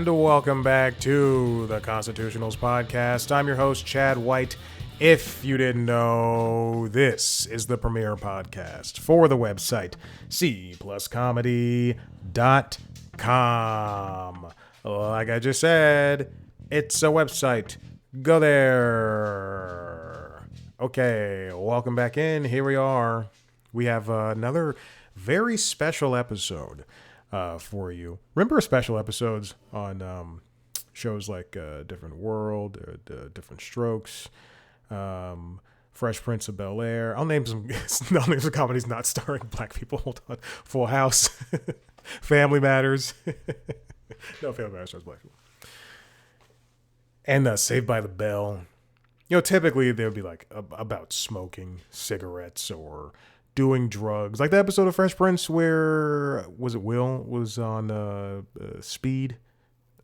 And welcome back to the Constitutionals Podcast. I'm your host, Chad White. If you didn't know, this is the premier podcast for the website cpluscomedy.com. Like I just said, it's a website. Go there. Okay, welcome back in. Here we are. We have another very special episode for you. Remember special episodes on shows like Different World, Different Strokes, Fresh Prince of Bel-Air. I'll name some comedies not starring black people. Hold on. Full House, Family Matters. No, Family Matters stars black people. And Saved by the Bell. You know, typically they would be like about smoking cigarettes or doing drugs. Like the episode of Fresh Prince where, Will was on speed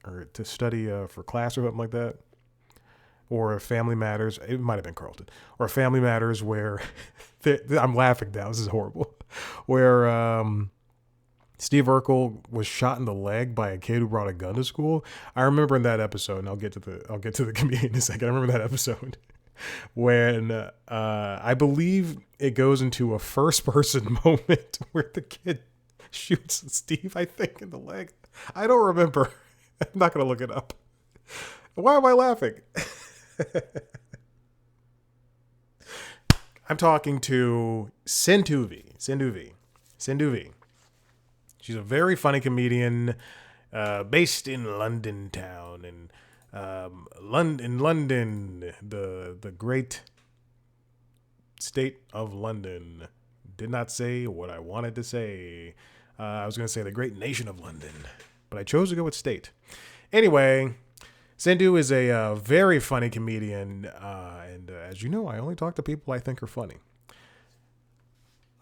or to study for class or something like that. Or Family Matters. It might have been Carlton. Or Family Matters where, I'm laughing now, this is horrible, where Steve Urkel was shot in the leg by a kid who brought a gun to school. I remember in that episode, and I'll get to the comedian in a second. I remember that episode when I believe it goes into a first person moment where the kid shoots Steve, I think, in the leg. I don't remember. I'm not going to look it up. Why am I laughing? I'm talking to Sindhu Vee. She's a very funny comedian based in London town. And London, the great state of London. Did not say what I wanted to say. I was going to say the great nation of London, but I chose to go with state. Anyway, Sindhu is a very funny comedian, and as you know, I only talk to people I think are funny.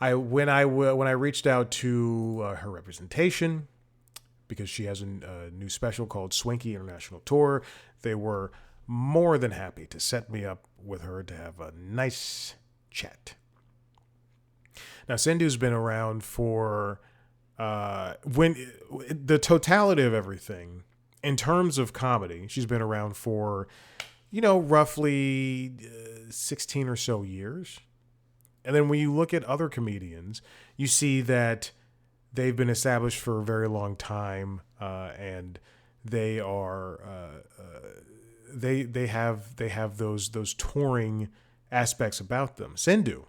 When I reached out to her representation, because she has a new special called Swanky International Tour, they were more than happy to set me up with her to have a nice chat. Now, Sindhu's been around for when the totality of everything in terms of comedy. She's been around for, roughly 16 or so years. And then when you look at other comedians, you see that they've been established for a very long time, and they are they have those touring aspects about them. Sindhu,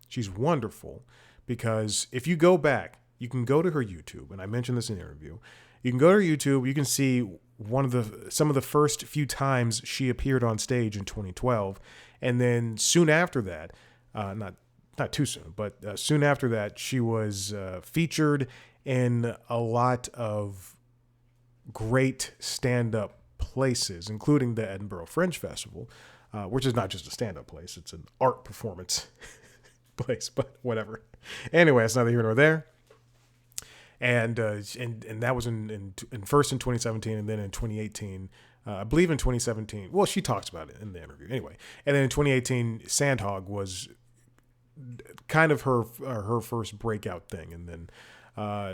she's wonderful because if you go back, you can go to her YouTube, and I mentioned this in the interview. You can go to her YouTube. You can see some of the first few times she appeared on stage in 2012, and then soon after that. Not too soon, but soon after that, she was featured in a lot of great stand-up places, including the Edinburgh Fringe Festival, which is not just a stand-up place; it's an art performance place. But whatever. Anyway, it's neither here nor there. And that was in first in 2017, and then in 2018. I believe in 2017. Well, she talks about it in the interview anyway. And then in 2018, Sandhog was kind of her first breakout thing, and then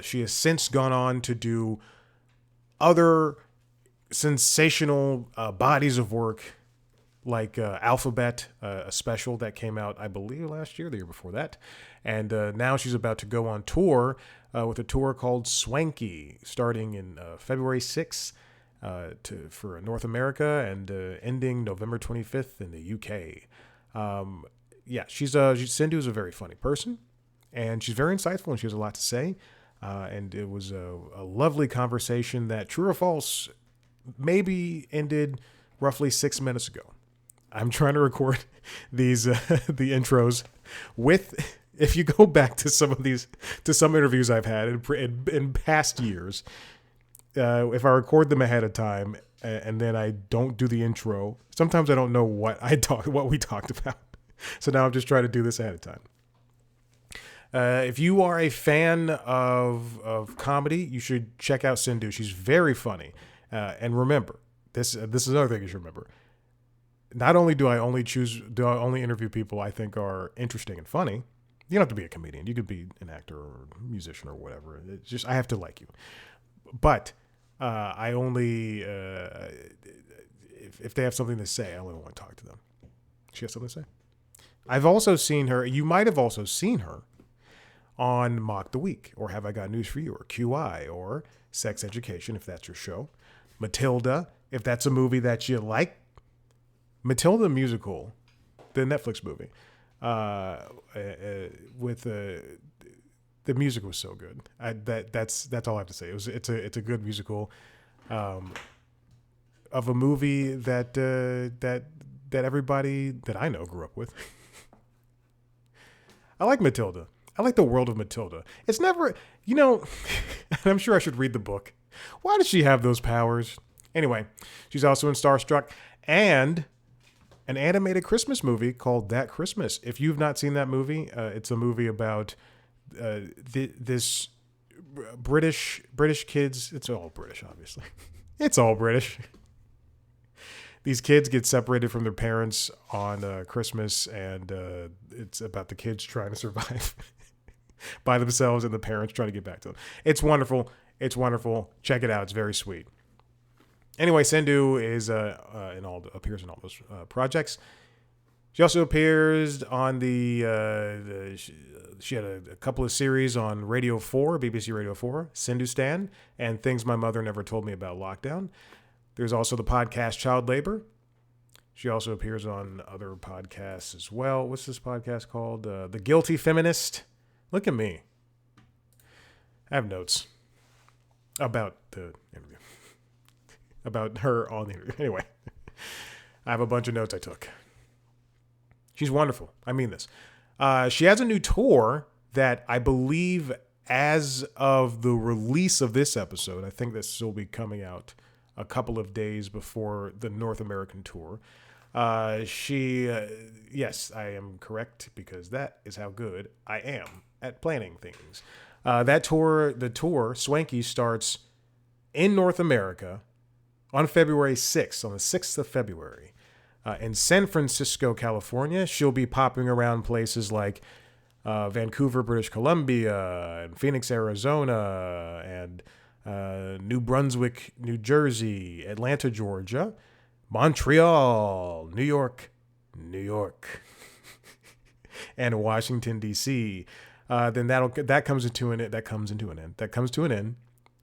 she has since gone on to do other sensational bodies of work, like Alphabet, a special that came out, I believe, last year, the year before that, and now she's about to go on tour with a tour called Swanky, starting in February 6th. For North America and ending November 25th in the UK. Sindhu is a very funny person, and she's very insightful, and she has a lot to say. And it was a lovely conversation that, true or false, maybe ended roughly 6 minutes ago. I'm trying to record these the intros with. If you go back to some interviews I've had in past years. If I record them ahead of time and then I don't do the intro, sometimes I don't know what we talked about. So now I'm just trying to do this ahead of time. If you are a fan of comedy, you should check out Sindhu. She's very funny. And remember, this is another thing you should remember. Not only do I only interview people I think are interesting and funny. You don't have to be a comedian. You could be an actor or a musician or whatever. It's just I have to like you. But I only if they have something to say, I only want to talk to them. She has something to say. I've also seen her. You might have also seen her on Mock the Week, or Have I Got News for You, or QI, or Sex Education, if that's your show. Matilda, if that's a movie that you like. Matilda musical, the Netflix movie, uh, with the music was so good. That's all I have to say. It's a good musical um, of a movie that everybody that I know grew up with. I like Matilda. I like the world of Matilda. It's never, you know, I'm sure I should read the book. Why does she have those powers? Anyway, she's also in Starstruck and an animated Christmas movie called That Christmas. If you've not seen that movie, it's a movie about this British kids. It's all British, obviously. It's all British. These kids get separated from their parents on Christmas, and it's about the kids trying to survive by themselves and the parents trying to get back to them. It's wonderful. It's wonderful. Check it out. It's very sweet. Anyway, Sindhu is appears in all those projects. She also appears on she had a couple of series on Radio 4, BBC Radio 4, Sindhustan, and Things My Mother Never Told Me About Lockdown. There's also the podcast Child Labor. She also appears on other podcasts as well. What's this podcast called? The Guilty Feminist. Look at me. I have notes about the interview. About her on the interview. Anyway, I have a bunch of notes I took. She's wonderful. I mean this. She has a new tour that I believe, as of the release of this episode, I think this will be coming out a couple of days before the North American tour. Yes, I am correct, because that is how good I am at planning things. The tour, Swanky, starts in North America on February 6th, on the 6th of February. In San Francisco, California. She'll be popping around places like Vancouver, British Columbia, and Phoenix, Arizona, and New Brunswick, New Jersey, Atlanta, Georgia, Montreal, New York, and Washington, D.C. Then that comes to an end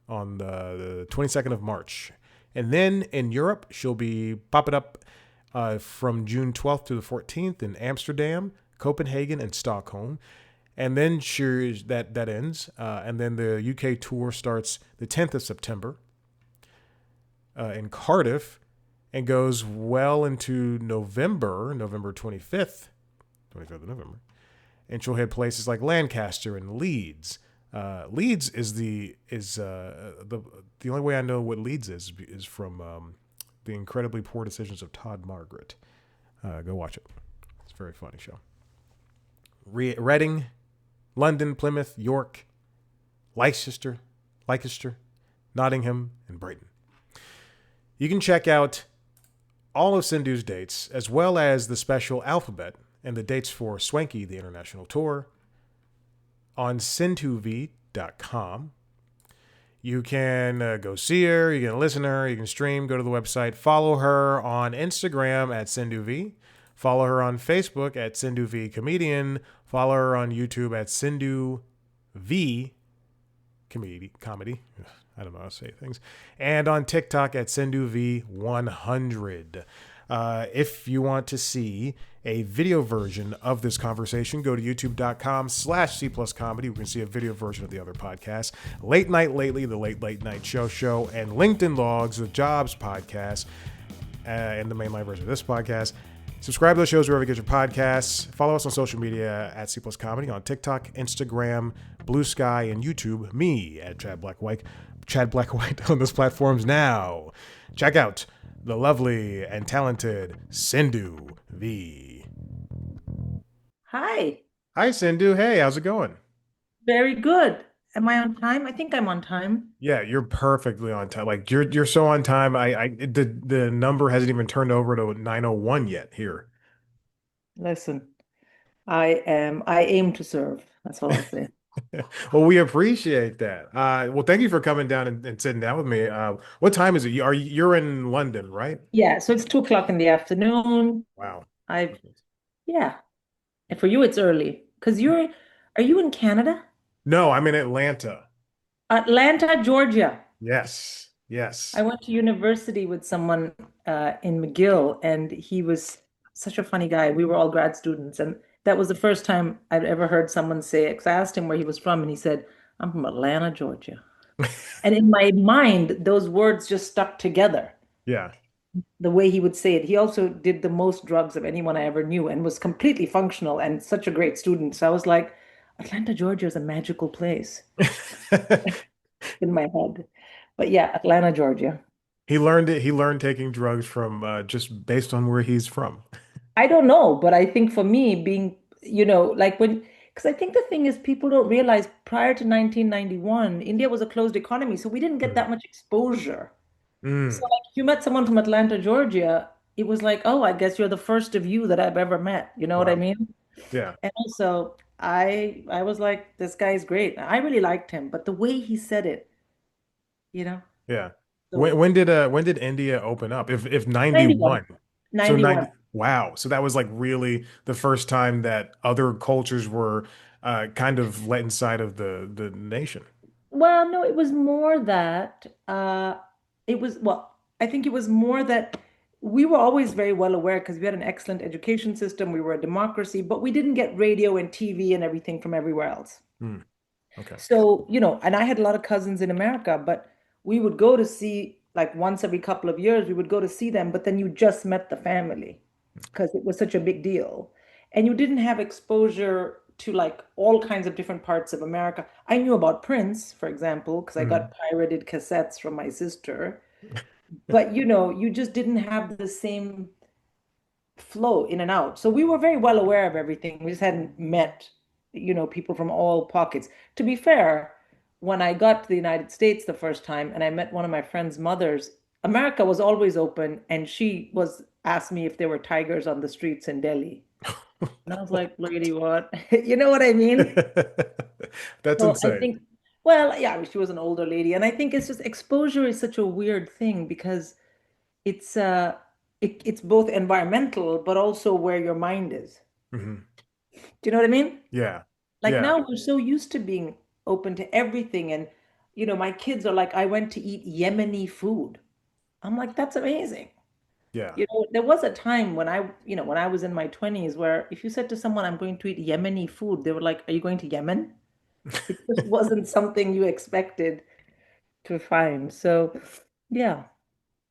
on the 22nd of March. And then in Europe, she'll be popping up from June 12th to the 14th in Amsterdam, Copenhagen, and Stockholm. And then that ends. And then the UK tour starts the 10th of September in Cardiff, and goes well into November 25th of November. And she'll hit places like Lancaster and Leeds. Leeds is the only way I know what Leeds is from The Incredibly Poor Decisions of Todd Margaret. Go watch it. It's a very funny show. Reading, London, Plymouth, York, Leicester, Nottingham, and Brighton. You can check out all of Sindhu's dates, as well as the special alphabet and the dates for Swanky, the international tour, on SindhuVee.com. You can go see her, you can listen to her, you can stream, go to the website, follow her on Instagram at Sindhu Vee, follow her on Facebook at Sindhu Vee Comedian, follow her on YouTube at Sindhu Vee Comedy. I don't know how to say things. And on TikTok at Sindhu Vee 100. If you want to see a video version of this conversation, go to youtube.com/C+comedy. You can see a video version of the other podcasts. Late Night Lately, the Late Night Show, and LinkedIn Logs, the Jobs podcast, and the mainline version of this podcast. Subscribe to those shows wherever you get your podcasts. Follow us on social media at C+comedy on TikTok, Instagram, Blue Sky, and YouTube. Me at Chad Black White on those platforms now. Check out the lovely and talented Sindhu Vee. Hi. Hi, Sindhu. Hey, how's it going? Very good. Am I on time? I think I'm on time. Yeah, you're perfectly on time. Like you're so on time. The number hasn't even turned over to 9:01 yet here. Listen, I aim to serve. That's all I'll say. Well, we appreciate that. Well, thank you for coming down and sitting down with me. What time is it? You're in London, right? Yeah, so it's 2 o'clock in the afternoon. Wow. I've Yeah. And for you, it's early. Are you in Canada? No, I'm in Atlanta. Atlanta, Georgia. Yes. I Yes. went to university with someone in McGill, and he was such a funny guy. We were all grad students, and that was the first time I'd ever heard someone say it. Because I asked him where he was from, and he said, "I'm from Atlanta, Georgia." And in my mind, those words just stuck together. Yeah. The way he would say it. He also did the most drugs of anyone I ever knew and was completely functional and such a great student. So I was like, Atlanta, Georgia is a magical place in my head. But yeah, Atlanta, Georgia. He learned it. He learned taking drugs from just based on where he's from. I don't know, but I think for me, being, like because I think the thing is people don't realize prior to 1991, India was a closed economy, so we didn't get Mm. that much exposure. So Mm. like if you met someone from Atlanta, Georgia, it was like, oh, I guess you're the first of you that I've ever met. You know what I Wow. mean? Yeah. And also, I was like, this guy's great. I really liked him, but the way he said it, you know, Yeah. so When did India open up? If 91, 91. So 91. 90, wow. So that was like really the first time that other cultures were kind of let inside of the nation. Well, no, it was more that I think it was more that we were always very well aware because we had an excellent education system, we were a democracy, but we didn't get radio and TV and everything from everywhere else. Hmm. Okay. So, and I had a lot of cousins in America, but we would go to see, like once every couple of years, we would go to see them, but then you just met the family because it was such a big deal. And you didn't have exposure to like all kinds of different parts of America. I knew about Prince, for example, because I got Mhm. pirated cassettes from my sister, but you just didn't have the same flow in and out. So we were very well aware of everything. We just hadn't met, people from all pockets. To be fair, when I got to the United States the first time and I met one of my friend's mothers, America was always open, and she was asked me if there were tigers on the streets in Delhi. And I was like, lady, what? You know what I mean? That's So I insane. think, well, yeah, she was an older lady. And I think it's just exposure is such a weird thing because it's it's both environmental but also where your mind is. Mhm. Do you know what I mean? Yeah. Like Yeah. now we're so used to being open to everything, and my kids are like, I went to eat Yemeni food. I'm like, that's amazing. Yeah. There was a time when when I was in my 20s where if you said to someone, I'm going to eat Yemeni food, they were like, are you going to Yemen? It just wasn't something you expected to find. So, yeah. So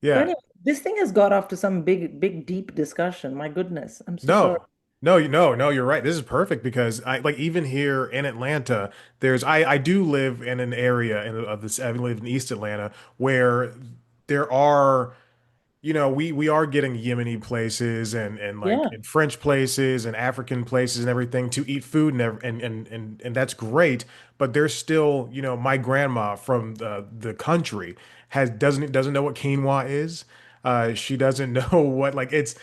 Yeah. anyway, this thing has got off to some big, big, deep discussion. My goodness. I'm so sorry. No, no, you're right. This is perfect because I like even here in Atlanta, I do live in an area of this. I live in East Atlanta where there are we are getting Yemeni places and like Yeah. and French places and African places and everything to eat food and that's great. But there's still, my grandma from the country doesn't know what quinoa is. She doesn't know what like it's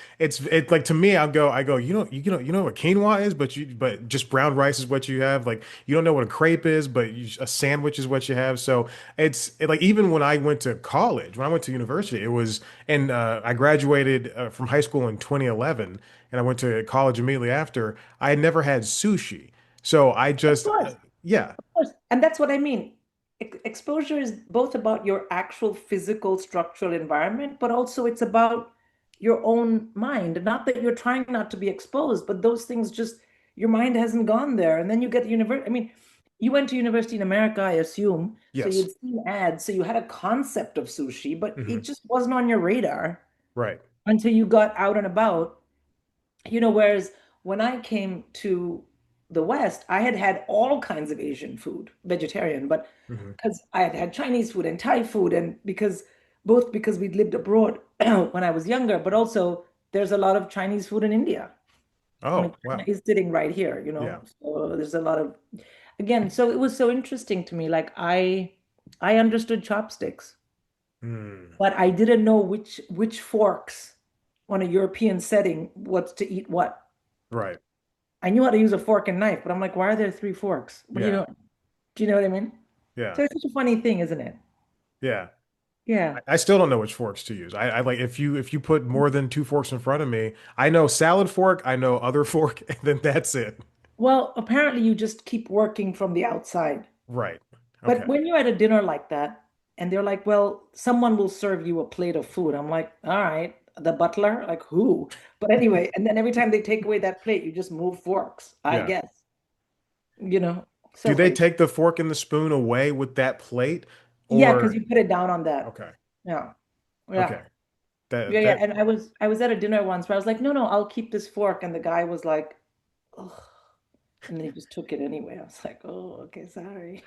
like to me I go you know what quinoa is but just brown rice is what you have like you don't know what a crepe is but a sandwich is what you have so like even when I went to college when I went to university it was and I graduated from high school in 2011, and I went to college immediately after. I had never had sushi, so I Of just, course. yeah, Of course. And that's what I mean. Exposure is both about your actual physical structural environment, but also it's about your own mind. Not that you're trying not to be exposed, but those things just, your mind hasn't gone there. And then you get to university. I mean, you went to university in America, I assume. So yes, you'd seen ads. So you had a concept of sushi, but hmm it just wasn't on your radar right, until you got out and about. Whereas when I came to the West, I had had all kinds of Asian food, vegetarian, but hmm because I had had Chinese food and Thai food, and because we'd lived abroad when I was younger, but also there's a lot of Chinese food in India. I mean, Oh, China wow, is sitting right here, yeah, so there's a lot of, again, so it was so interesting to me. Like I understood chopsticks, mm, but I didn't know which forks on a European setting, what's to eat what. right, I knew how to use a fork and knife, but I'm like, why are there three forks? What are you yeah. doing? Do you know what I mean? Yeah. So it's such a funny thing, isn't it? Yeah. Yeah. I still don't know which forks to use. I like if you put more than two forks in front of me, I know salad fork, I know other fork, and then that's it. Well, apparently you just keep working from the outside. Right. But Okay. when you're at a dinner like that, and they're like, well, someone will serve you a plate of food. I'm like, all right, the butler, like who? But anyway, and then every time they take away that plate, you just move forks, I Yeah. guess. You know, Do so they funny. take the fork and the spoon away with that plate? Yeah, because Or you put it down on that. okay. Yeah. Okay. Yeah. Yeah, That yeah. that And I was at a dinner once where I was like, no, no, I'll keep this fork. And the guy was like, ugh. And then he just took it anyway. I was like, oh, okay, sorry.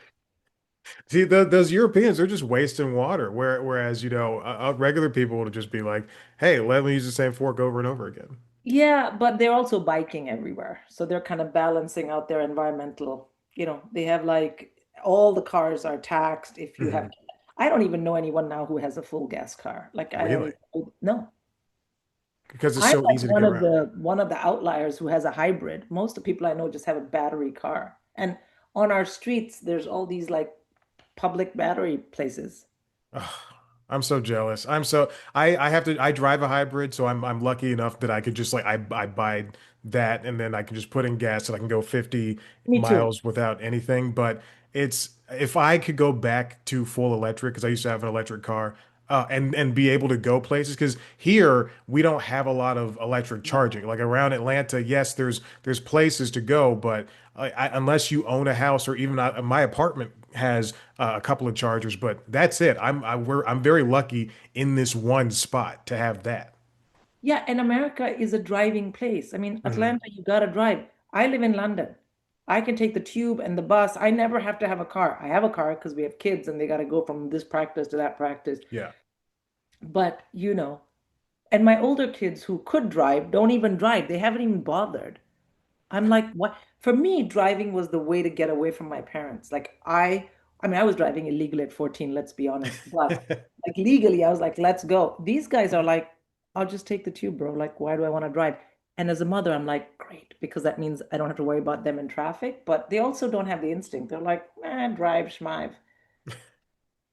see those Europeans, they're just wasting water. Whereas, regular people would just be like, "Hey, let me use the same fork over and over again." Yeah, but they're also biking everywhere. So they're kind of balancing out their environmental, they have like all the cars are taxed if you have, Mhm. I don't even know anyone now who has a full gas car. Like I don't Really? even, no. Because it's I'm so like easy to get around. one of the outliers who has a hybrid. Most of the people I know just have a battery car. And on our streets, there's all these like public battery places. Ugh, I'm so jealous. I have to I drive a hybrid, so I'm lucky enough that I could just like I buy that and then I can just put in gas and I can go 50 Me too. miles without anything. But it's if I could go back to full electric, because I used to have an electric car, and be able to go places, because here we don't have a lot of electric No. charging. Like around Atlanta, yes, there's places to go, but unless you own a house or even my apartment has a couple of chargers, but that's it. I'm very lucky in this one spot to have that. Yeah, and America is a driving place. I mean, Mhm. Atlanta, you gotta drive. I live in London. I can take the tube and the bus. I never have to have a car. I have a car because we have kids and they gotta go from this practice to that practice. Yeah. But, and my older kids who could drive don't even drive. They haven't even bothered. I'm like, what? For me, driving was the way to get away from my parents. Like I mean, I was driving illegally at 14, let's be honest. But like legally, I was like, let's go. These guys are like, I'll just take the tube, bro. Like, why do I want to drive? And as a mother, I'm like, great, because that means I don't have to worry about them in traffic. But they also don't have the instinct. They're like, drive, schmive.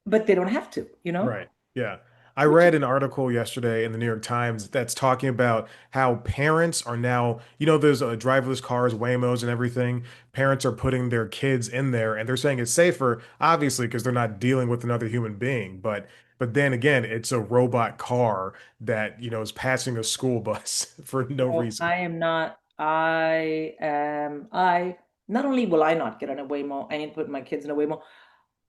But they don't have to, you know? Right. Yeah. I Which is read an article yesterday in the New York Times that's talking about how parents are now, there's driverless cars, Waymos and everything. Parents are putting their kids in there and they're saying it's safer, obviously, because they're not dealing with another human being. But then again, it's a robot car that, is passing a school bus for no no, reason. I am not. I not only will I not get on a Waymo, I ain't putting my kids in a Waymo.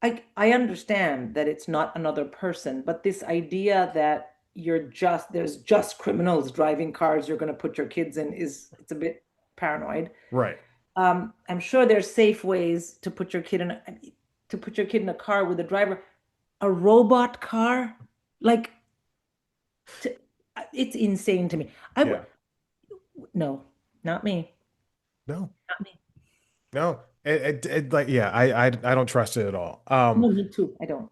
I understand that it's not another person, but this idea that there's just criminals driving cars you're going to put your kids in it's a bit paranoid. Right. I'm sure there's safe ways to put your kid in a car with a driver. A robot car, like to, it's insane to me. I would Yeah. no, not me, No. not me. No. Like, yeah, I don't trust it at all. No, me too. I don't.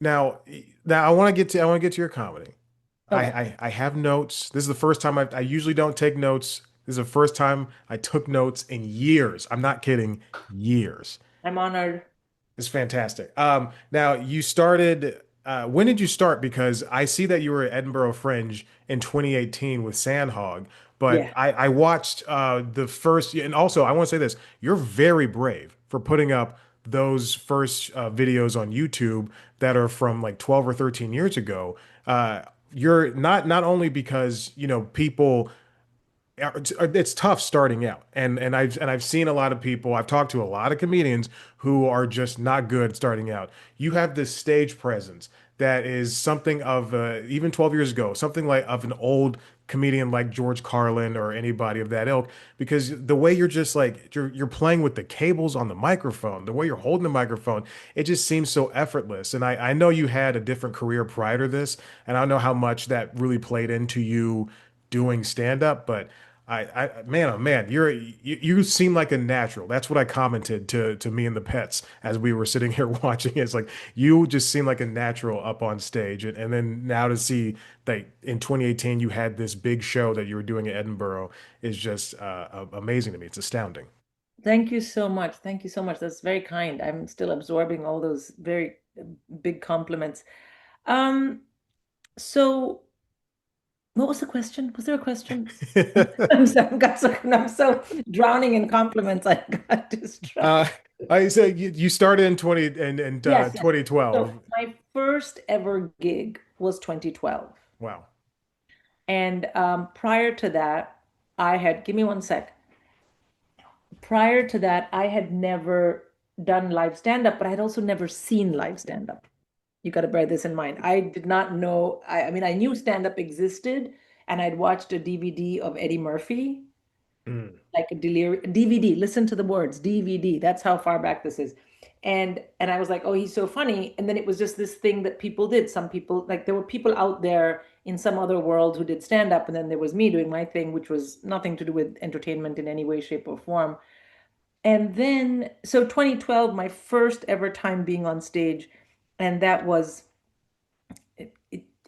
Now, now I want to get to your comedy. I, Okay, I have notes. This is the first time I usually don't take notes. This is the first time I took notes in years. I'm not kidding, years. I'm honored. It's fantastic. Now you started. When did you start? Because I see that you were at Edinburgh Fringe in 2018 with Sandhog, but Yeah. I watched the first, and also I want to say this: you're very brave for putting up those first videos on YouTube that are from like 12 or 13 years ago. You're not only because people it's tough starting out, and I've seen a lot of people, I've talked to a lot of comedians who are just not good starting out. You have this stage presence that is something of even 12 years ago, something like of an old comedian like George Carlin or anybody of that ilk, because the way you're just like you're playing with the cables on the microphone, the way you're holding the microphone, it just seems so effortless. And I know you had a different career prior to this, and I don't know how much that really played into you doing stand up, but man, oh man, you seem like a natural. That's what I commented to me and the pets as we were sitting here watching. It's like you just seem like a natural up on stage, and then now to see that in 2018 you had this big show that you were doing in Edinburgh is just amazing to me. It's astounding. Thank you so much. Thank you so much. That's very kind. I'm still absorbing all those very big compliments. Um, so what was the question? Was there a question? I'm so drowning in compliments. I got uh, distracted. I said you started in Yes. 2012. So my first ever gig was 2012. Wow. And prior to that, give me one sec. Prior to that, I had never done live stand-up, but I had also never seen live stand-up. You got to bear this in mind. I did not know, I mean, I knew stand-up existed, and I'd watched a DVD of Eddie Murphy, Mm. like a DVD. Listen to the words, DVD. That's how far back this is. And I was like, oh, he's so funny. And then it was just this thing that people did. Some people, like there were people out there in some other world who did stand up, and then there was me doing my thing, which was nothing to do with entertainment in any way, shape, or form. And then, so 2012, my first ever time being on stage, and that was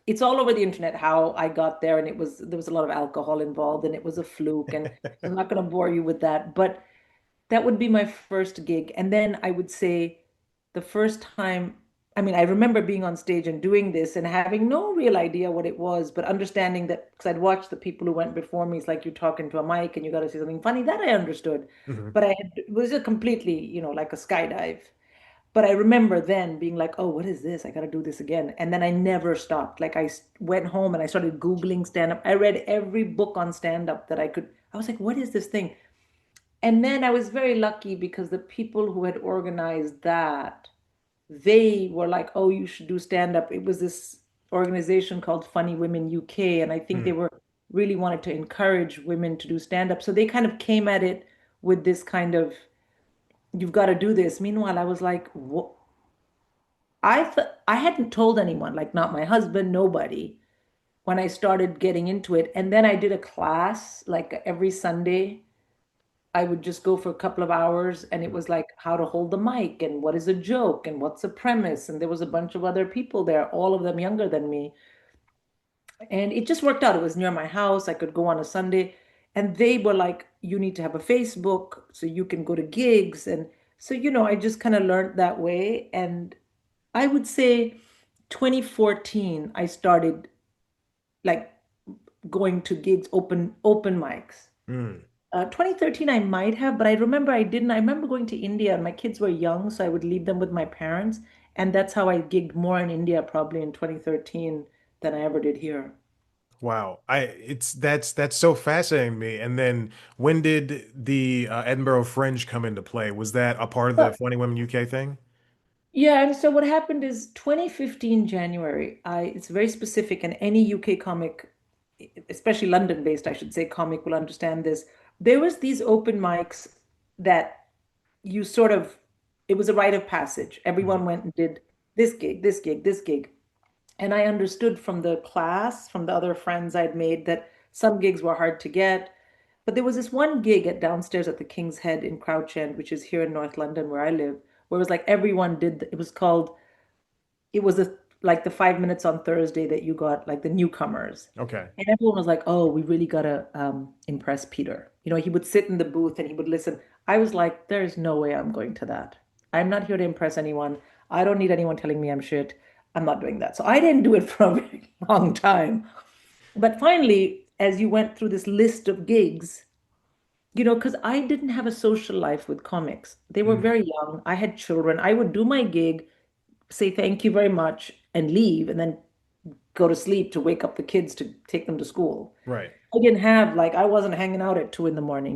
it's all over the internet how I got there, and there was a lot of alcohol involved, and it was a fluke, and I'm not going to bore you with that, but that would be my first gig. And then I would say the first time, I mean, I remember being on stage and doing this and having no real idea what it was, but understanding that because I'd watched the people who went before me, it's like you're talking to a mic and you got to say something funny, that I understood. Mhm. But it was a completely, like a skydive. But I remember then being like, oh, what is this? I got to do this again. And then I never stopped. Like went home and I started Googling stand up. I read every book on stand up that I could. I was like, what is this thing? And then I was very lucky because the people who had organized that, they were like, oh, you should do stand up. It was this organization called Funny Women UK. And I think they Mm. were really wanted to encourage women to do stand up. So they kind of came at it with this kind of, you've got to do this. Meanwhile, I was like, what? I hadn't told anyone, like not my husband, nobody, when I started getting into it. And then I did a class like every Sunday. I would just go for a couple of hours, and it Mm. was like how to hold the mic and what is a joke and what's a premise. And there was a bunch of other people there, all of them younger than me. And it just worked out. It was near my house. I could go on a Sunday. And they were like, you need to have a Facebook so you can go to gigs. And so, I just kind of learned that way. And I would say 2014, I started like going to gigs, open mics. Mm. 2013, I might have, but I remember I didn't. I remember going to India, and my kids were young, so I would leave them with my parents. And that's how I gigged more in India, probably in 2013 than I ever did here. Wow. That's so fascinating to me. And then when did the Edinburgh Fringe come into play? Was that a part of the But Funny Women UK thing? yeah, and so what happened is 2015 January, it's very specific, and any UK comic, especially London-based, I should say, comic will understand this. There was these open mics that you sort of, it was a rite of passage. Mhm. Everyone went and did this gig, this gig, this gig. And I understood from the class, from the other friends I'd made, that some gigs were hard to get. But there was this one gig at downstairs at the King's Head in Crouch End, which is here in North London where I live, where it was like everyone did, it was called, it was like the 5 minutes on Thursday that you got like the newcomers. Okay. And everyone was like, oh, we really gotta impress Peter. He would sit in the booth and he would listen. I was like, there's no way I'm going to that. I'm not here to impress anyone. I don't need anyone telling me I'm shit. I'm not doing that. So I didn't do it for a very long time. But finally, as you went through this list of gigs, because I didn't have a social life with comics. They were Mm. very young. I had children. I would do my gig, say thank you very much, and leave, and then go to sleep to wake up the kids to take them to school. Right. I didn't have like I wasn't hanging out at 2 in the morning.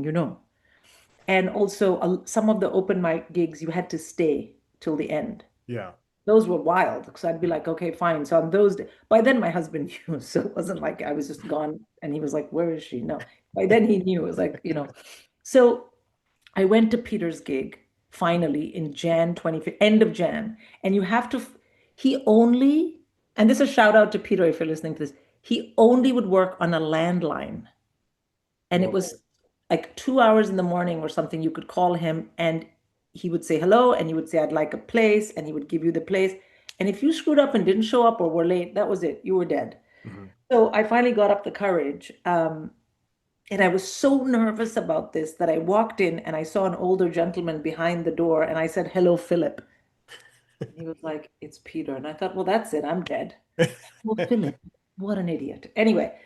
And also some of the open mic gigs you had to stay till the end. Yeah. Those were wild because I'd be like, okay, fine. So on those, by then my husband knew, so it wasn't like I was just gone and he was like, where is she? No, by then he knew. It was like. So I went to Peter's gig finally in Jan 20, end of Jan, and you have to. He only, and this is a shout out to Peter if you're listening to this. He only would work on a landline, and it Whoa. was like 2 hours in the morning or something. You could call him, and he would say hello, and you would say I'd like a place, and he would give you the place. And if you screwed up and didn't show up or were late, that was it. You were dead. Mhm. So I finally got up the courage. And I was so nervous about this that I walked in and I saw an older gentleman behind the door and I said, "Hello, Philip." And he was like, "It's Peter." And I thought, well, that's it. I'm dead. Well, Philip, what an idiot. Anyway,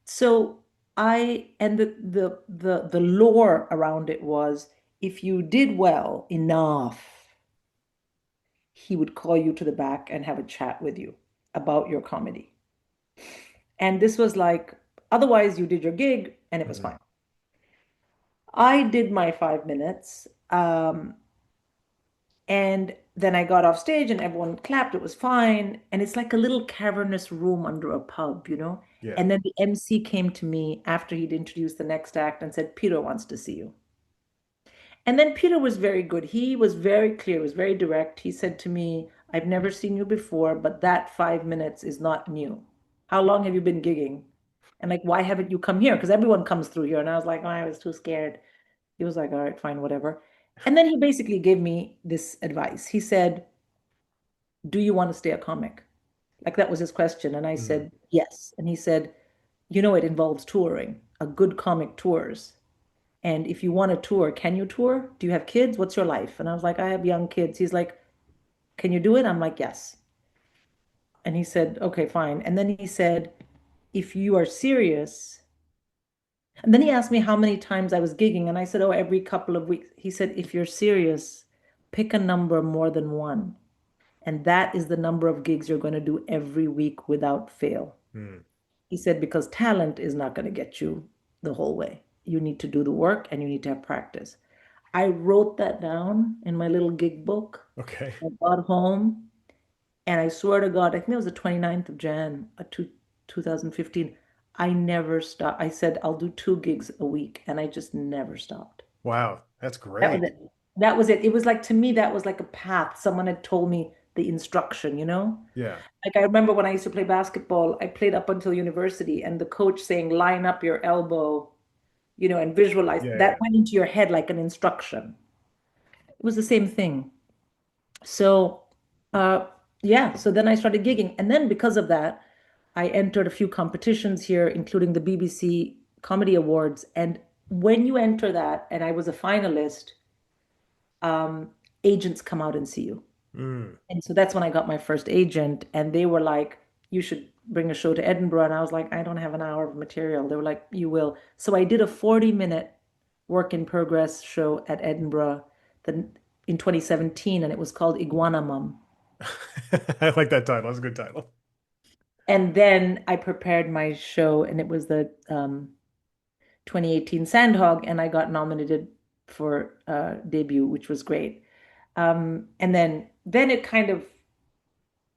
so and the lore around it was if you did well enough, he would call you to the back and have a chat with you about your comedy. And this was like, otherwise you did your gig and it was Mhm. fine. I did my 5 minutes. And then I got off stage and everyone clapped. It was fine. And it's like a little cavernous room under a pub, you know? Yeah. And then the MC came to me after he'd introduced the next act and said, "Peter wants to see you." And then Peter was very good. He was very clear, was very direct. He said to me, "I've never seen you before, but that 5 minutes is not new. How long have you been gigging? And like, why haven't you come here? Because everyone comes through here." And I was like, "Oh, I was too scared." He was like, "All right, fine, whatever." And then he basically gave me this advice. He said, "Do you want to stay a comic?" Like that was his question. And I Mhm. said, "Yes." And he said, "It involves touring. A good comic tours. And if you want to tour, can you tour? Do you have kids? What's your life?" And I was like, "I have young kids." He's like, "Can you do it?" I'm like, "Yes." And he said, "Okay, fine." And then he said, "If you are serious," and then he asked me how many times I was gigging. And I said, "Oh, every couple of weeks." He said, "If you're serious, pick a number more than one. And that is the number of gigs you're going to do every week without fail." Mhm. He said, "Because talent is not going to get you the whole way. You need to do the work and you need to have practice." I wrote that down in my little gig book. Okay. I got home and I swear to God, I think it was the 29th of Jan, 2015. I never stopped. I said, "I'll do 2 gigs a week." And I just never stopped. Wow, that's That was great. it. That was it. It was like, to me, that was like a path. Someone had told me the instruction, you know? Yeah. Like I remember when I used to play basketball, I played up until university, and the coach saying, "Line up your elbow," and visualize. Yeah, That yeah. went into your head like an instruction. It was the same thing. So, uh, yeah, so then I started gigging. And then because of that, I entered a few competitions here, including the BBC Comedy Awards. And when you enter that, and I was a finalist, um, agents come out and see you. Mm. And so that's when I got my first agent, and they were like, "You should bring a show to Edinburgh." And I was like, "I don't have an hour of material." They were like, "You will." So I did a 40-minute work in progress show at Edinburgh in 2017, and it was called Iguana Mum. I like that title. That's a good title. And then I prepared my show, and it was the 2018 Sandhog, and I got nominated for debut, which was great. And then it kind of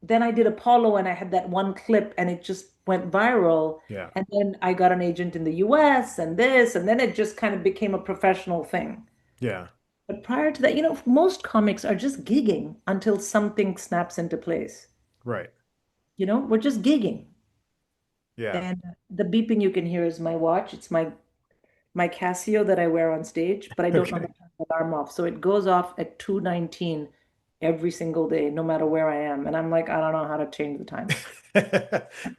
then I did Apollo and I had that one clip and it just went viral. Yeah. And then I got an agent in the US and this, and then it just kind of became a professional thing. Yeah. But prior to that, most comics are just gigging until something snaps into place. Right. We're just gigging. Yeah. And the beeping you can hear is my watch. It's my Casio that I wear on stage, but I don't know how Okay. to turn the alarm off. So it goes off at 2:19 every single day, no matter where I am. And I'm like, I don't know how to change the time.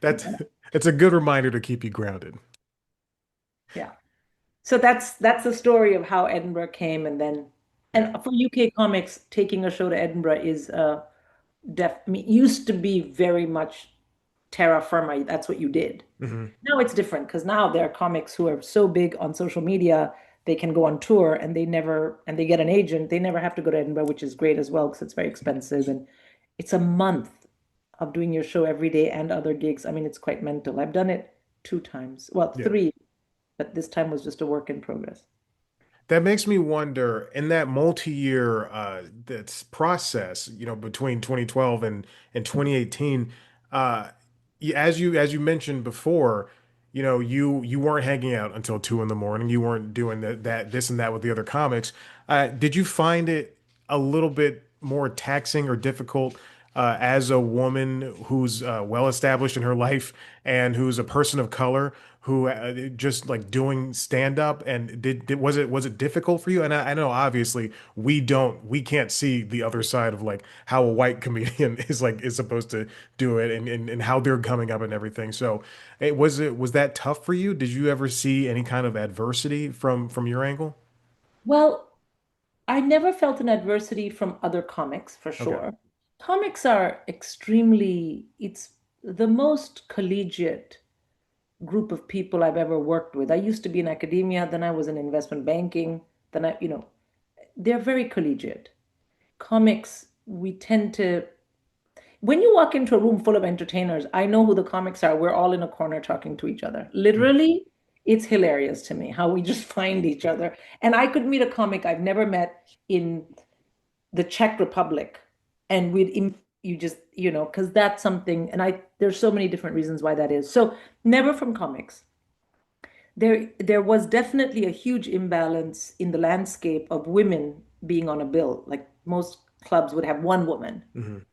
That's it's a good reminder to keep you grounded. Yeah. So that's the story of how Edinburgh came, Yeah. and for UK comics, taking a show to Edinburgh is I mean, it used to be very much terra firma. That's what you did. Hmm. Now it's different because now there are comics who are so big on social media, they can go on tour and they get an agent. They never have to go to Edinburgh, which is great as well because it's very expensive and it's a month of doing your show every day and other gigs. I mean, it's quite mental. I've done it 2 times, well, Yeah. three, but this time was just a work in progress. That makes me wonder in that multi-year that's process, between 2012 and 2018, as you mentioned before, you weren't hanging out until 2 in the morning. You weren't doing that this and that with the other comics. Did you find it a little bit more taxing or difficult as a woman who's well established in her life and who's a person of color who just like doing stand up and was it difficult for you? And I know obviously we can't see the other side of like how a white comedian is supposed to do it and how they're coming up and everything. So was that tough for you? Did you ever see any kind of adversity from your angle? Well, I never felt an adversity from other comics for Okay. sure. Comics are it's the most collegiate group of people I've ever worked with. I used to be in academia, then I was in investment banking, then they're very collegiate. Comics, we tend to, when you walk into a room full of entertainers, I know who the comics are. We're all in a corner talking to each other. Mm, Literally, it's hilarious to me how we just find each other. And I could meet a comic I've never met in the Czech Republic, and you just, because that's something, and there's so many different reasons why that is. So never from comics. There was definitely a huge imbalance in the landscape of women being on a bill. Like most clubs would have one woman. mhm.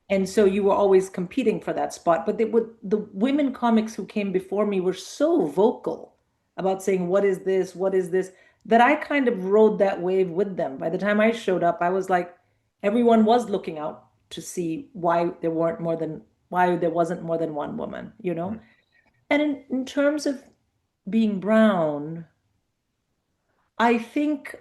And so you were always competing for that spot. But the women comics who came before me were so vocal about saying, what is this? What is this? That I kind of rode that wave with them. By the time I showed up, I was like, everyone was looking out to see why there wasn't more than one woman, you know? Mhm. And in terms of being brown, I think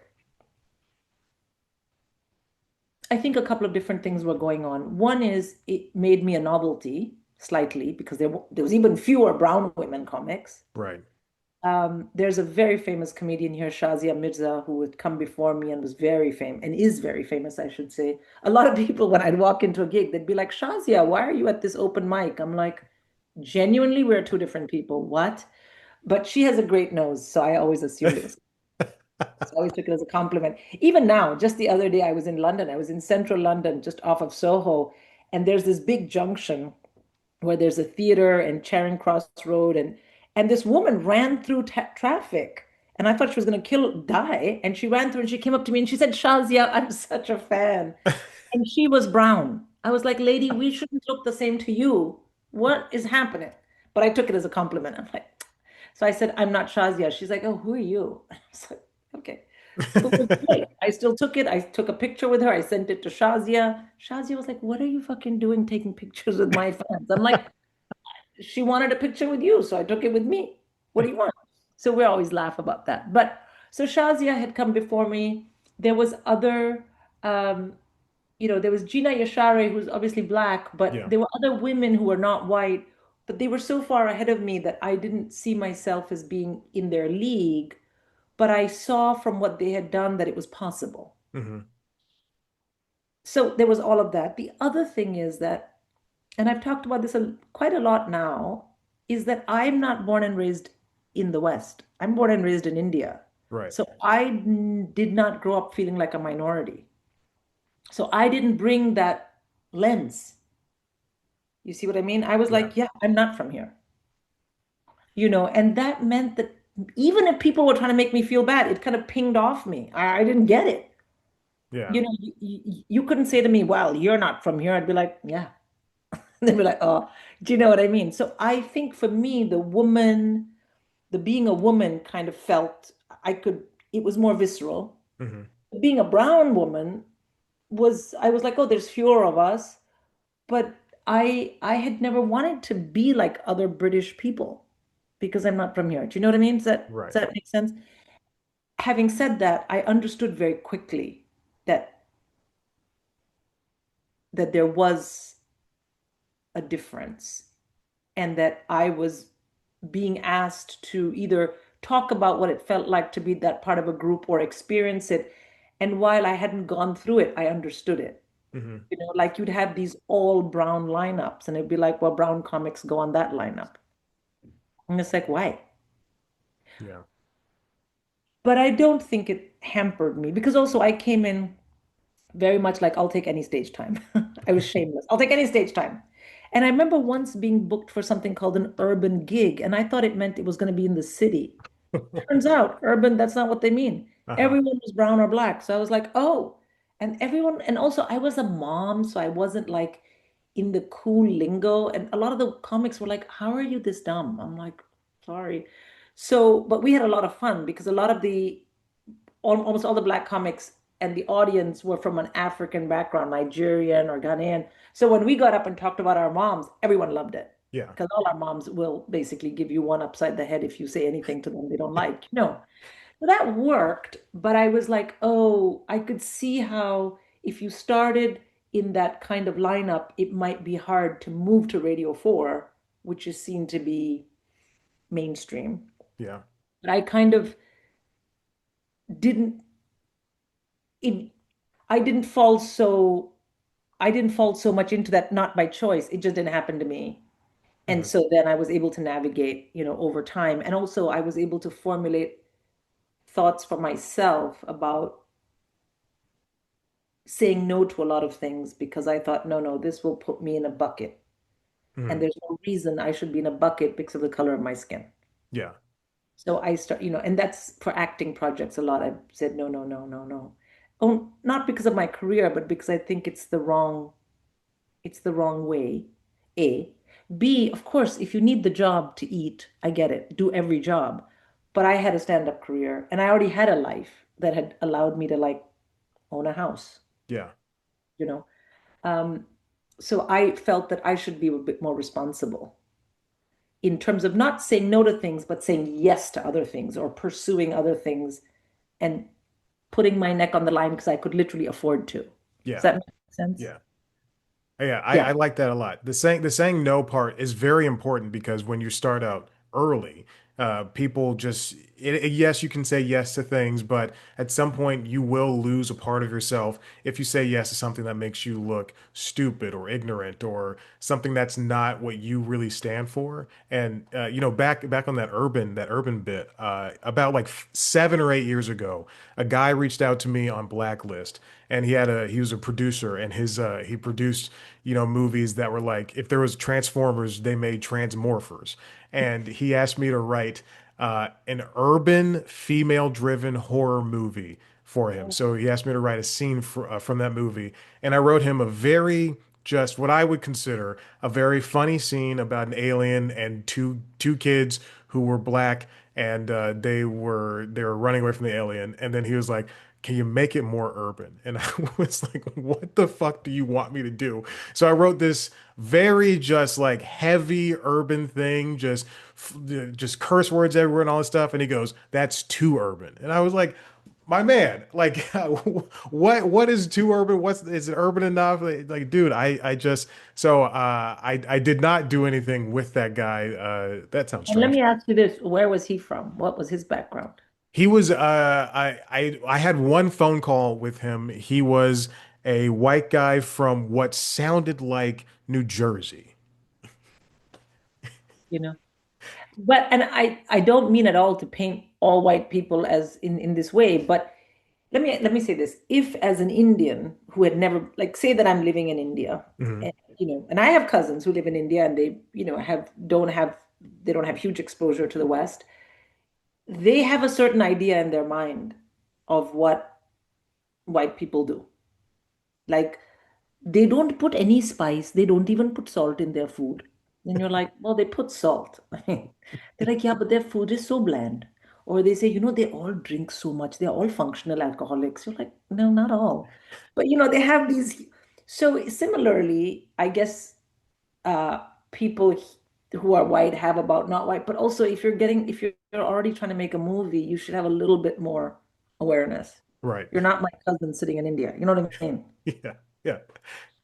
I think a couple of different things were going on. One is it made me a novelty slightly because there was even fewer brown women comics. Right. There's a very famous comedian here, Shazia Mirza, who had come before me and was very famous and is very famous, I should say. A lot of people, when I'd walk into a gig, they'd be like, Shazia, why are you at this open mic? I'm like, genuinely, we're two different people. What? But she has a great nose, so I always assumed it was. So I always took it as a compliment. Even now, just the other day, I was in London. I was in central London, just off of Soho, and there's this big junction where there's a theater and Charing Cross Road, and this woman ran through traffic, and I thought she was going to die, and she ran through and she came up to me and she said, "Shazia, I'm such a fan," and she was brown. I was like, "Lady, we shouldn't look the same to you. What is happening?" But I took it as a compliment. I'm like, so I said, "I'm not Shazia." She's like, "Oh, who are you?" I was like, "Okay." But it was great. I still took it. I took a picture with her. I sent it to Shazia. Shazia was like, "What are you fucking doing taking pictures with my fans?" I'm like, she wanted a picture with you, so I took it with me. What do you want? So we always laugh about that. But so Shazia had come before me. There was other, um, there was Gina Yashare, who's obviously black, but Yeah. there were other women who were not white, but they were so far ahead of me that I didn't see myself as being in their league. But I saw from what they had done that it was possible. Hmm. So there was all of that. The other thing is that, and I've talked about this quite a lot now, is that I'm not born and raised in the West. I'm born and raised in India. Right. So I did not grow up feeling like a minority. So I didn't bring that lens. You see what I mean? I was Yeah. like, yeah, I'm not from here. And that meant that even if people were trying to make me feel bad, it kind of pinged off me. I didn't get it. Yeah. You couldn't say to me, well, you're not from here. I'd be like, yeah. They'd be like, oh, do you know what I mean? So I think for me, the being a woman kind of felt it was more visceral. Hmm. Being a brown woman I was like, oh, there's fewer of us. But I had never wanted to be like other British people because I'm not from here. Do you know what I mean? Does Right. that make sense? Having said that, I understood very quickly that there was a difference and that I was being asked to either talk about what it felt like to be that part of a group or experience it. And while I hadn't gone through it, I understood it. Hmm. Like you'd have these all brown lineups, and it'd be like, well, brown comics go on that lineup. And it's like, why? Yeah. But I don't think it hampered me because also I came in very much like, I'll take any stage time. I was shameless. I'll take any stage time. And I remember once being booked for something called an urban gig, and I thought it meant it was going to be in the city. Turns out, urban, that's not what they mean. Uh-huh. Everyone was brown or black. So I was like, oh, and also I was a mom, so I wasn't like in the cool lingo. And a lot of the comics were like, how are you this dumb? I'm like, sorry. So, but we had a lot of fun because a lot of almost all the black comics and the audience were from an African background, Nigerian or Ghanaian. So when we got up and talked about our moms, everyone loved it Yeah. because all our moms will basically give you one upside the head if you say anything to them they don't like. No. So that worked, but I was like, oh, I could see how if you started in that kind of lineup, it might be hard to move to Radio 4, which is seen to be mainstream. Yeah. But I kind of didn't it I didn't fall so I didn't fall so much into that, not by choice. It just didn't happen to me. And Mhm. so then I was able to navigate, over time. And also I was able to formulate thoughts for myself about saying no to a lot of things because I thought, no, no, this will put me in a bucket. And Mhm. there's no reason I should be in a bucket because of the color of my skin. Yeah. So I start, and that's for acting projects a lot. I've said no, no, no, no, no. Oh, not because of my career, but because I think it's the wrong way. A. B, of course, if you need the job to eat, I get it. Do every job. But I had a stand-up career and I already had a life that had allowed me to like own a house, Yeah. you know. Um, so I felt that I should be a bit more responsible in terms of not saying no to things, but saying yes to other things or pursuing other things and putting my neck on the line because I could literally afford to. Does Yeah. that make sense? Yeah. Yeah, I Yeah. like that a lot. The saying no part is very important because when you start out early, people just yes, you can say yes to things, but at some point you will lose a part of yourself if you say yes to something that makes you look stupid or ignorant or something that's not what you really stand for. And back on that urban bit, about like 7 or 8 years ago, a guy reached out to me on Blacklist, and he was a producer, and he produced movies that were like, if there was Transformers, they made Transmorphers. And he asked me to write an urban female driven horror movie for him. So he asked me to write a scene from that movie. And I wrote him a very, just what I would consider a very funny scene about an alien and two kids who were black, and they were running away from the alien. And then he was like, can you make it more urban? And I was like, what the fuck do you want me to do? So I wrote this very just like heavy urban thing, just curse words everywhere and all this stuff. And he goes, that's too urban. And I was like, my man, like, what is too urban? Is it urban enough? Like, dude, I just so I did not do anything with that guy. That sounds And let strange. me ask you this, where was he from? What was his background? He was I had one phone call with him. He was a white guy from what sounded like New Jersey. You know? But and I don't mean at all to paint all white people as in this way, but let me say this. If as an Indian who had never like say that I'm living in India Hmm. and and I have cousins who live in India and they, they don't have huge exposure to the West. They have a certain idea in their mind of what white people do. Like they don't put any spice. They don't even put salt in their food. And you're like, well, they put salt. They're like, yeah, but their food is so bland. Or they say, they all drink so much. They're all functional alcoholics. You're like, no, not all. But they have these. So similarly, I guess uh, people who are white have about not white. But also, if you're already trying to make a movie, you should have a little bit more awareness. Right. You're not my cousin sitting in India. You know what I mean? Yeah. Yeah.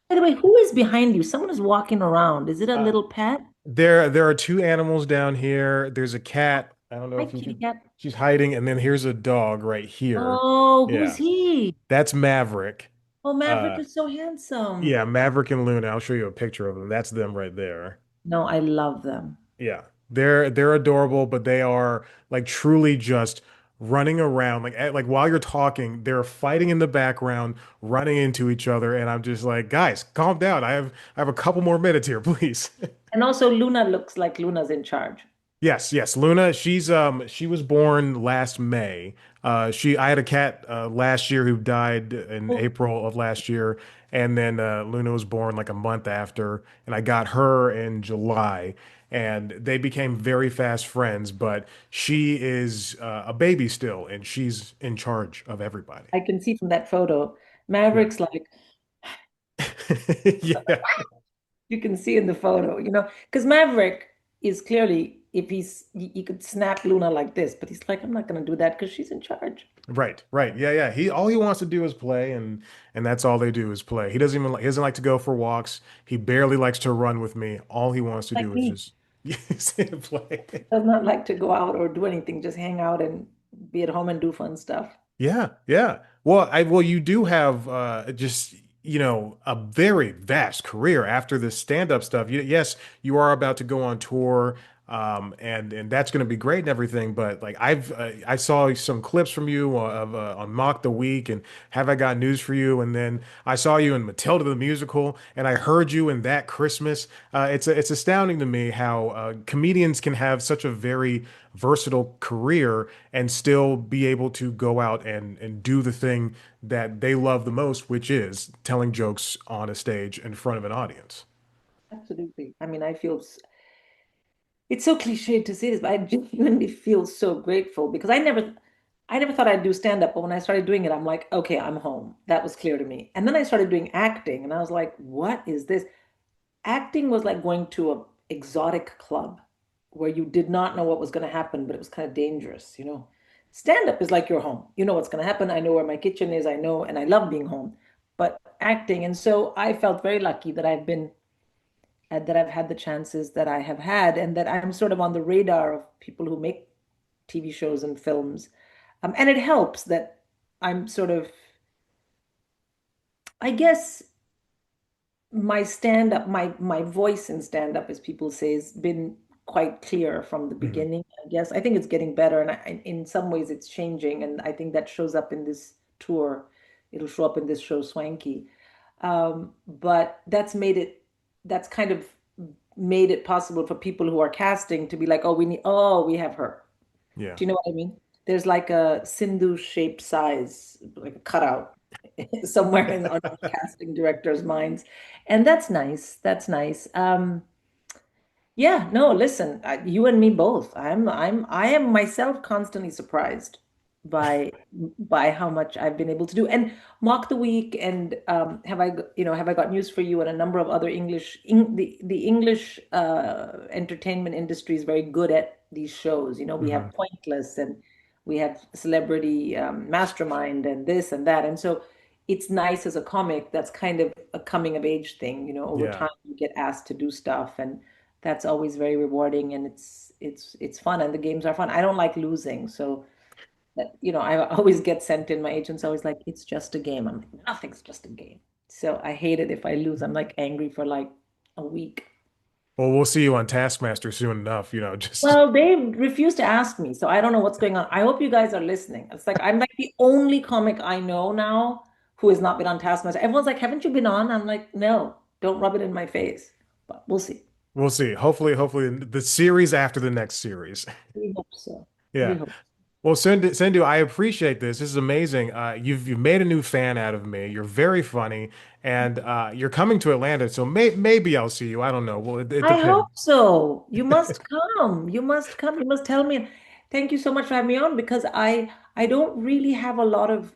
By the way, who is behind you? Someone is walking around. Is it a Uh, little pet? there are two animals down here. There's a cat. I don't know Hi, if you kitty can. cat. She's hiding, and then here's a dog right here. Oh, who's Yeah. he? That's Maverick. Oh, Maverick Uh, is so handsome. yeah, Maverick and Luna. I'll show you a picture of them. That's them right there. No, I love them. Yeah. They're adorable, but they are like truly just running around like while you're talking, they're fighting in the background, running into each other, and I'm just like, guys, calm down. I have a couple more minutes here, please. And also, Luna looks like Luna's in charge. Yes, yes. Luna, she was born last May. I had a cat last year who died in Oh, April of last year, and then Luna was born like a month after, and I got her in July, and they became very fast friends, but she is a baby still, and she's in charge of everybody. I can see from that photo. Yeah. Maverick's like, Yeah. you can see in the photo, because Maverick is clearly, if he could snap Luna like this, but he's like, I'm not going to do that because she's in charge. Right, right. Yeah, yeah. He all he wants to do is play and that's all they do is play. He doesn't like to go for walks. He barely likes to run with me. All he wants to Like do is me, just sit and play. does not like to go out or do anything, just hang out and be at home and do fun stuff. Yeah, yeah. Well, you do have just a very vast career after this stand-up stuff. Yes, you are about to go on tour, and that's going to be great and everything. But like I saw some clips from you of on Mock the Week and Have I Got News for You, and then I saw you in Matilda the musical, and I heard you in That Christmas. It's astounding to me how comedians can have such a very versatile career and still be able to go out and do the thing that they love the most, which is telling jokes on a stage in front of an audience. Absolutely. I mean, it's so cliched to say this, but I genuinely feel so grateful because I never thought I'd do stand up, but when I started doing it, I'm like, okay, I'm home. That was clear to me. And then I started doing acting, and I was like, what is this? Acting was like going to a exotic club where you did not know what was going to happen, but it was kind of dangerous. Stand up is like your home. You know what's going to happen. I know where my kitchen is. I know, and I love being home. But acting, and so I felt very lucky that I've had the chances that I have had, and that I'm sort of on the radar of people who make TV shows and films. And it helps that I'm sort of, I guess, my stand up, my voice in stand up, as people say, has been quite clear from the Mhm. beginning. I guess I think it's getting better, and in some ways it's changing, and I think that shows up in this tour. It'll show up in this show, Swanky. But that's kind of made it possible for people who are casting to be like, oh, we have her. Yeah. Do you know what I mean? There's like a Sindhu shaped size, like a cutout somewhere on casting directors' minds. And that's nice. That's nice. Yeah, no, listen, you and me both. I am myself constantly surprised by how much I've been able to do. And Mock the Week and have I got news for you, and a number of other the English entertainment industry is very good at these shows. We Hmm. have Pointless, and we have Celebrity Mastermind, and this and that. And so it's nice as a comic that's kind of a coming of age thing. Over Yeah. time you get asked to do stuff, and that's always very rewarding, and it's fun, and the games are fun. I don't like losing, so I always get sent in. My agent's always like, it's just a game. I'm like, nothing's just a game. So I hate it if I lose. I'm like angry for like a week. Well, we'll see you on Taskmaster soon enough, just Well, they refuse to ask me, so I don't know what's going on. I hope you guys are listening. It's like I'm like the only comic I know now who has not been on Taskmaster. Everyone's like, haven't you been on? I'm like, no, don't rub it in my face. But we'll see. we'll see. Hopefully the series after the next series. We hope so. We Yeah. hope. Well, Sindhu, I appreciate this. This is amazing. You've made a new fan out of me. You're very funny, and you're coming to Atlanta, so maybe I'll see you. I don't know. Well, it I hope depends. so. You must come. You must come. You must tell me. Thank you so much for having me on, because I don't really have a lot of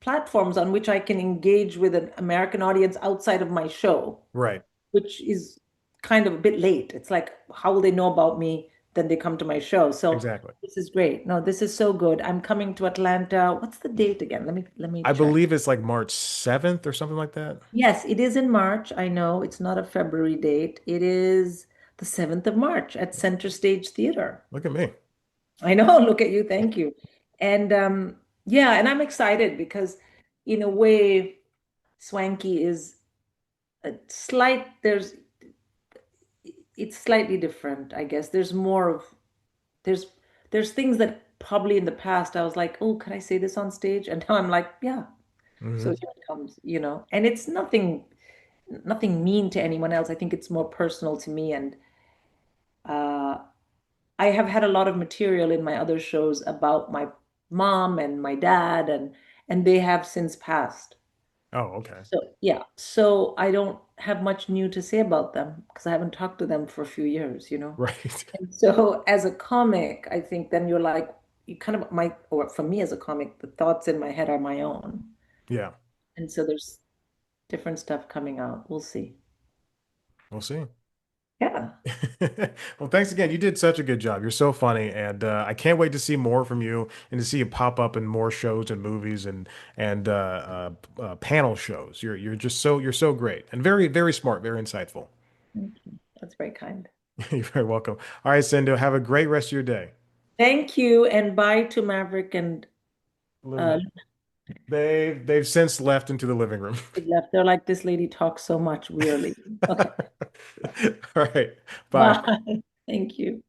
platforms on which I can engage with an American audience outside of my show, Right. which is kind of a bit late. It's like, how will they know about me? Then they come to my show. So Exactly. this is great. No, this is so good. I'm coming to Atlanta. What's the date again? Let me I check. believe it's like March 7th or something like that. Yes, it is in March. I know it's not a February date. It is the 7th of March at Center Stage Theater. Look at me. I know, look at you. Thank you. And yeah, and I'm excited because in a way, Swanky is a it's slightly different, I guess. There's there's things that probably in the past I was like, oh, can I say this on stage? And now I'm like, yeah. So Hmm. here it comes. And it's nothing mean to anyone else. I think it's more personal to me, and uh I have had a lot of material in my other shows about my mom and my dad, and they have since passed. Oh, okay. So yeah, so I don't have much new to say about them because I haven't talked to them for a few years, you know. Right. And so as a comic, I think then you're like, you kind of my, or for me as a comic, the thoughts in my head are my own. Yeah, And so there's different stuff coming out. We'll see. we'll see. Yeah. Well, thanks again. You did such a good job. You're so funny, and I can't wait to see more from you and to see you pop up in more shows and movies and panel shows. You're so great and very smart, very insightful. Thank you. That's very kind. You're very welcome. All right, Sindhu, have a great rest of your day. Thank you, and bye to Maverick and uh Luna. They've since left into the living room. they left. They're like, this lady talks so much, we are leaving. Okay. All right. Bye. Bye. Thank you.